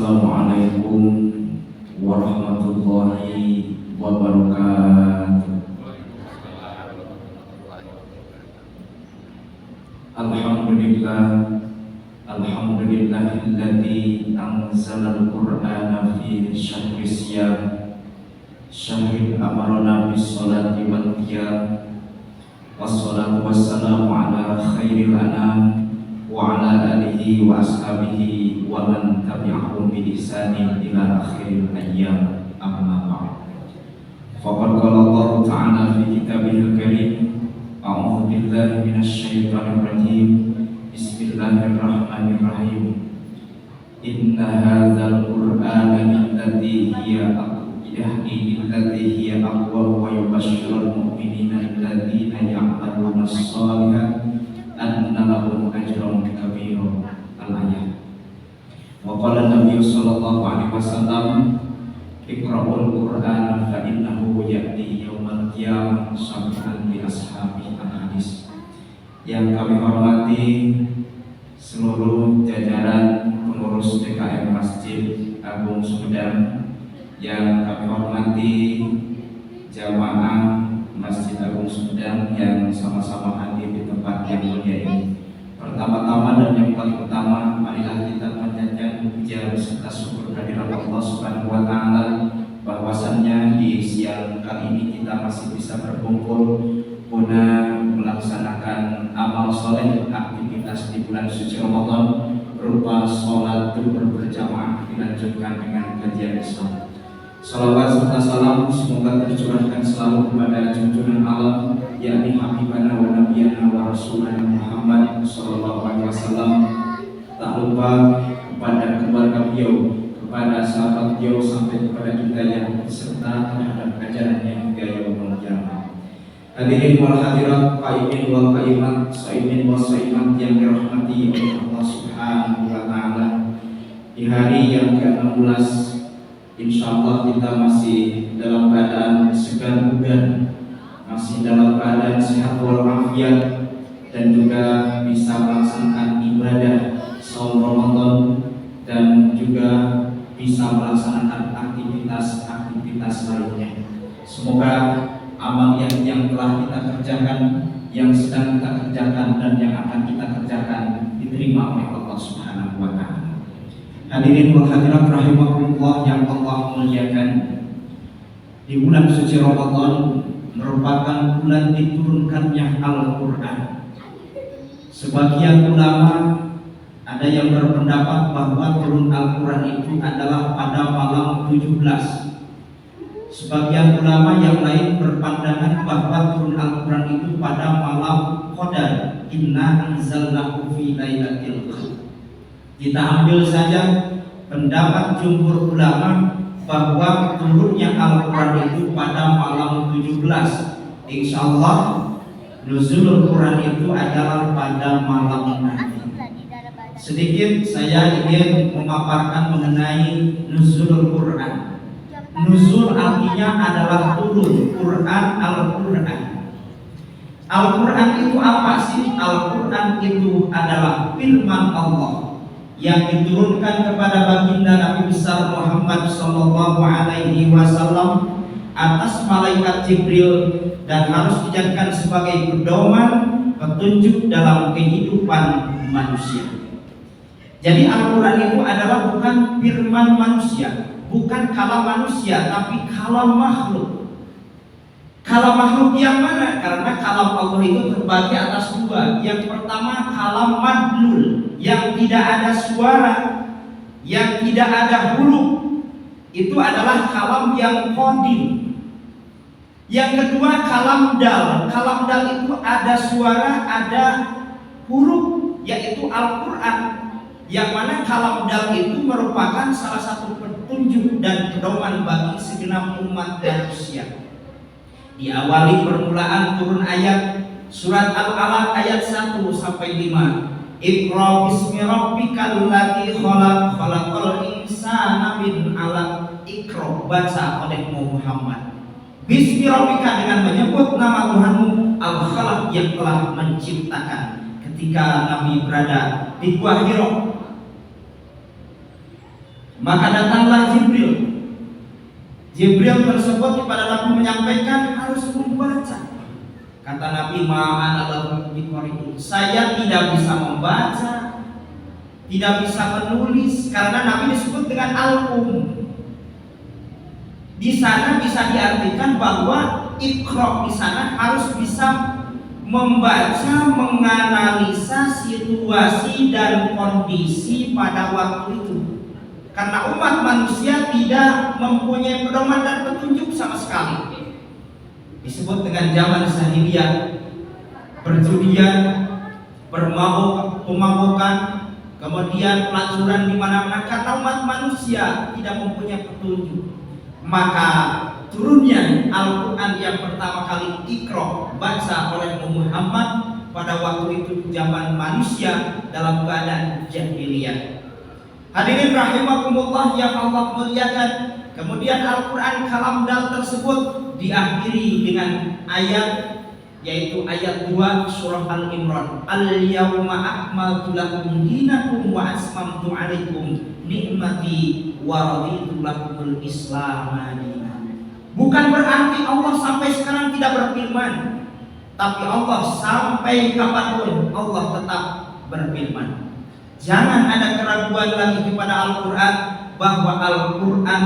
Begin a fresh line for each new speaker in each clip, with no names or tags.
Assalamualaikum warahmatullahi wabarakatuh. Alhamdulillahilladzi anzalal qur'ana fi syahri siyam syahrin amarna bis sholati wal qiyam wassalatu wassalamu ala khairil anam wa ala alihi wa ashabihi wa man tabi'ahum bi ihsanin ila akhiril ayyam, amma ba'd. Faqad qala Allah ta'ala fi kitabihil karim, a'udzu billahi minasy syaithanir rajim, bismillahirrahmanirrahim. Inna hadzal qur'ana lillati hiya aqwam wa yubashshirul mu'minina alladzina ya'maluna as-shalihat anna lahum ajran kabiran. Al-ayat. Wa qala Nabi sallallahu alaihi wasallam, iqra'ul qur'ana fa innahu ya'ti yaumal qiyamah syafi'an li ashabi. Al-hadis. Yang kami hormati seluruh jajaran pengurus DKM Masjid Agung Sumedang, yang kami hormati jamaah Masjid Agung Sumedang yang sama-sama hadir di tempat yang mulia ini. Pertama-tama dan yang paling utama, marilah kita panjatkan puja serta syukur kehadirat Allah Subhanahu wa taala bahwasannya di siang kali ini kita masih bisa berkumpul guna melaksanakan amal soleh, aktivitas di bulan suci Ramadan berupa sholat berjamaah dilanjutkan dengan kajian Islam. Salawat serta salam semoga tercurahkan selalu kepada junjungan alam, yakni Habibana wa Nabiyana wa Rasulana Muhammad sallallahu alaihi wasallam. Tak lupa kepada keluarga beliau, kepada sahabat beliau, sampai kepada kita yang berserta terhadap ajarannya hingga yaumul qiyamah. Hadirin wal hadirat, qaimin wal qaimat, shaimin wal shaimat yang dirahmati oleh Allah Subhanahu wa taala. Di hari yang ke-16, insyaallah kita masih dalam keadaan segar bugar, masih dalam keadaan sehat walafiat, dan juga bisa melaksanakan ibadah saum Ramadan dan juga bisa melaksanakan aktivitas lainnya. Semoga amal yang telah kita kerjakan, yang sedang kita kerjakan, dan yang akan kita kerjakan diterima oleh Allah Subhanahu wa taala. Hadirin wal hadirat rahimakumullah yang Allah muliakan, di bulan suci Ramadan merupakan bulan diturunkannya Al-Qur'an. Sebagian ulama ada yang berpendapat bahwa turun Al-Qur'an itu adalah pada malam 17. Sebagian ulama yang lain berpandangan bahwa turun Al-Qur'an itu pada malam Qadar, inna anzalnahu fi lailatul qadar. Kita ambil saja pendapat jumhur ulama bahwa turunnya Al-Quran itu pada malam 17. Insyaallah nuzulul Quran itu adalah pada malam nanti. Sedikit saya ingin memaparkan mengenai nuzulul Quran. Nuzul artinya adalah turun, Quran, Al-Quran. Al-Quran itu apa sih? Al-Quran itu adalah firman Allah yang diturunkan kepada baginda Nabi besar Muhammad sallallahu alaihi wasallam atas malaikat Jibril, dan harus dijadikan sebagai pedoman petunjuk dalam kehidupan manusia. Jadi Al-Quran itu adalah bukan firman manusia, bukan kalam manusia, tapi kalam makhluk. Kalam makhluk yang mana? Karena kalam Allah itu terbagi atas dua. Yang pertama kalam madlul, yang tidak ada suara, yang tidak ada huruf, itu adalah kalam yang qadim. Yang kedua kalam dal. Kalam dal itu ada suara, ada huruf, yaitu Al-Quran. Yang mana kalam dal itu merupakan salah satu petunjuk dan pedoman bagi segenap umat manusia. Diawali permulaan turun ayat surat Al-Alaq ayat 1 sampai 5. Iqra bismi rabbikal ladzi khalaq, khalaqal insana min 'alaq. Iqra, baca olehmu Muhammad. Bismi rabbika, dengan menyebut nama Tuhanmu, Al-Khalaq, yang telah menciptakan. Ketika Nabi berada di Gua Hira, Maka datanglah Jibril. Jibril tersebut kepada Nabi menyampaikan harus membaca. Kata Nabi, ma'ana lahu biqari. Saya tidak bisa membaca, tidak bisa menulis, karena Nabi disebut dengan al-um. Di sana bisa diartikan bahwa iqra di sana harus bisa membaca, menganalisa situasi dan kondisi pada waktu itu. Karena umat manusia tidak mempunyai pedoman dan petunjuk sama sekali. Disebut dengan zaman jahiliyah, perjudian, pemabukan, kemudian pelacuran di mana-mana, karena umat manusia tidak mempunyai petunjuk. Maka turunnya Al-Quran yang pertama kali Iqra, baca oleh Muhammad pada waktu itu zaman manusia dalam keadaan jahiliyah. Hadirin rahimakumullah yang Allah muliakan, kemudian Al-Quran kalamdal tersebut diakhiri dengan ayat, yaitu ayat 2 surah Al-Imran. Al-yawma akmaltu lakum dinakum wa asmamtu alaikum nikmati wa raditu lakumul Islam dinan. Bukan berarti Allah sampai sekarang tidak berfirman, tapi Allah sampai kapanpun Allah tetap berfirman. Jangan ada keraguan lagi kepada Al-Quran, bahwa Al-Quran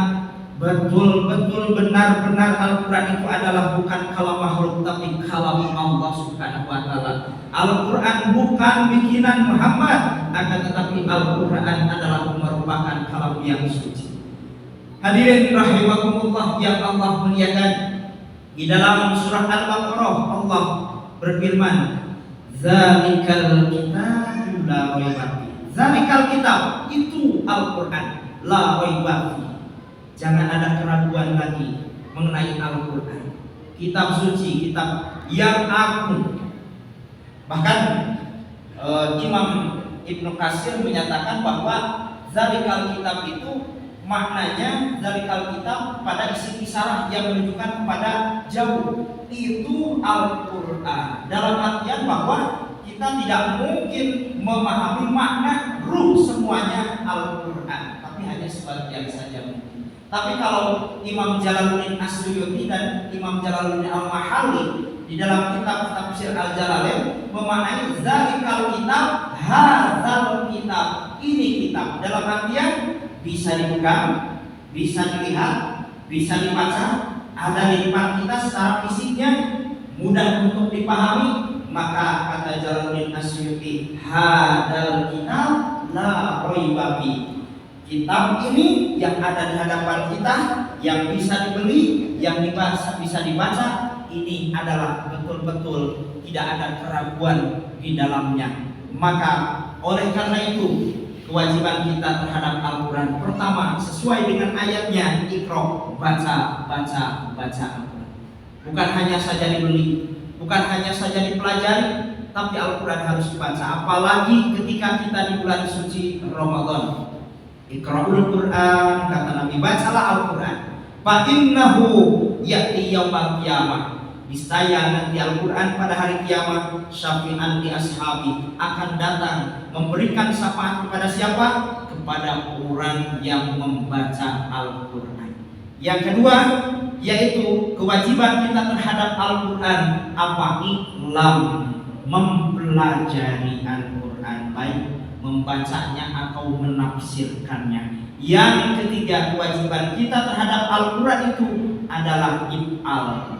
betul-betul benar-benar Al-Quran itu adalah bukan kalam makhluk, tapi kalam Allah Subhanahu wa Ta'ala. Al-Quran bukan bikinan Muhammad, akan tetapi Al-Quran adalah merupakan kalam yang suci. Hadirin rahimakumullah yang Allah muliakan, di dalam surah Al-Baqarah Allah berfirman, "Dzalikal kitabu la raiba fihi." Zalikal kitab, itu Al-Quran, la raiba fihi. Jangan ada keraguan lagi mengenai Al-Quran, kitab suci, kitab yang agung. Bahkan Imam Ibnu Katsir menyatakan bahwa zalikal kitab itu maknanya, zalikal kitab pada isim isyarah yang menunjukkan kepada jauh, itu Al-Quran. Dalam artian bahwa kita tidak mungkin memahami makna ruh semuanya Al-Quran, tapi hanya sebagian saja mungkin. Tapi kalau Imam Jalaluddin As-Suyuti dan Imam Jalaluddin Al-Mahalli di dalam kitab Tafsir Al-Jalalain memaknai zalikal kitab, hadzal kitab, ini kitab, dalam artian bisa dipegang, bisa dilihat, bisa dibaca, ada di depan kita secara fisiknya, mudah untuk dipahami. Maka kata Jalaluddin As-Suyuti, hadzal kitab la raiba fihi. Kitab ini yang ada di hadapan kita, yang bisa dibeli, yang bisa dibaca, ini adalah betul-betul tidak ada keraguan di dalamnya. Maka oleh karena itu, kewajiban kita terhadap Al-Quran pertama sesuai dengan ayatnya, Iqra, baca Al-Quran. Bukan hanya saja dibeli, bukan hanya saja dipelajari, tapi Al-Quran harus dibaca. Apalagi ketika kita di bulan suci Ramadan. Iqra'ul Quran, kata Nabi, bacalah Al-Quran. Fa innahu ya'ti yaumal qiyamah. Niscaya nanti Al-Quran pada hari kiamat, syafi'an li ashabi, akan datang memberikan syafaat kepada siapa? Kepada orang yang membaca Al-Quran. Yang kedua, yaitu kewajiban kita terhadap Al-Quran apa? Iqlam, mempelajari Al-Quran, baik membacanya atau menafsirkannya. Yang ketiga, kewajiban kita terhadap Al-Quran itu adalah if'al.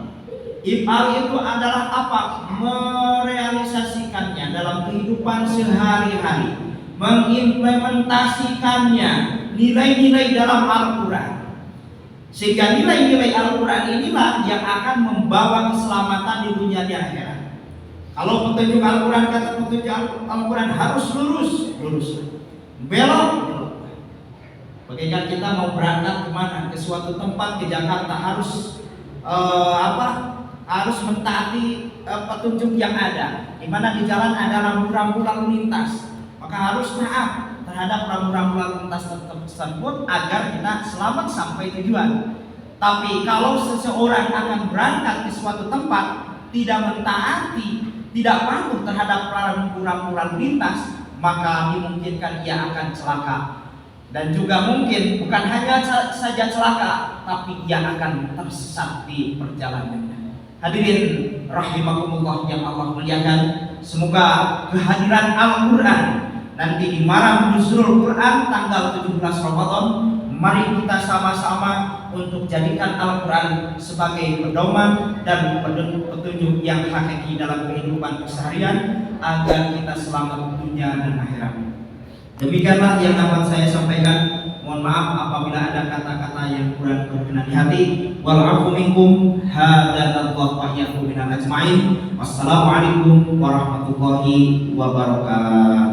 If'al itu adalah apa? Merealisasikannya dalam kehidupan sehari-hari, mengimplementasikannya, nilai-nilai dalam Al-Quran. Sehingga nilai-nilai Al-Quran inilah yang akan membawa keselamatan di dunia dan akhirat. Kalau petunjuk Al-Quran, kata petunjuk Al-Quran harus lurus, belok. Bagaikan kita mau berangkat kemana? Ke suatu tempat, ke Jakarta, harus harus mentaati petunjuk yang ada. Di mana di jalan ada rambu-rambu lalu lintas, maka harus taat terhadap rambu-rambu lalu lintas tersebut agar kita selamat sampai tujuan. Tapi kalau seseorang akan berangkat ke suatu tempat tidak mentaati, tidak patuh terhadap rambu-rambu lalu lintas, maka dimungkinkan ia akan celaka.
dan juga mungkin bukan hanya saja celaka, tapi ia akan tersesat di perjalanannya. Hadirin rahimakumullah yang Allah muliakan, semoga kehadiran Al-Quran nanti di malam Nuzulul Quran tanggal 17 Ramadan, mari kita sama-sama untuk jadikan Al-Quran sebagai pedoman dan petunjuk yang hakiki dalam kehidupan keseharian agar kita selamat dunia dan akhirat. Demikianlah yang dapat saya sampaikan. Mohon maaf apabila ada kata-kata yang kurang berkenan di hati. Wal afu minkum, hadanallahu wa iyyakum minal ajmain. Wassalamualaikum warahmatullahi wabarakatuh.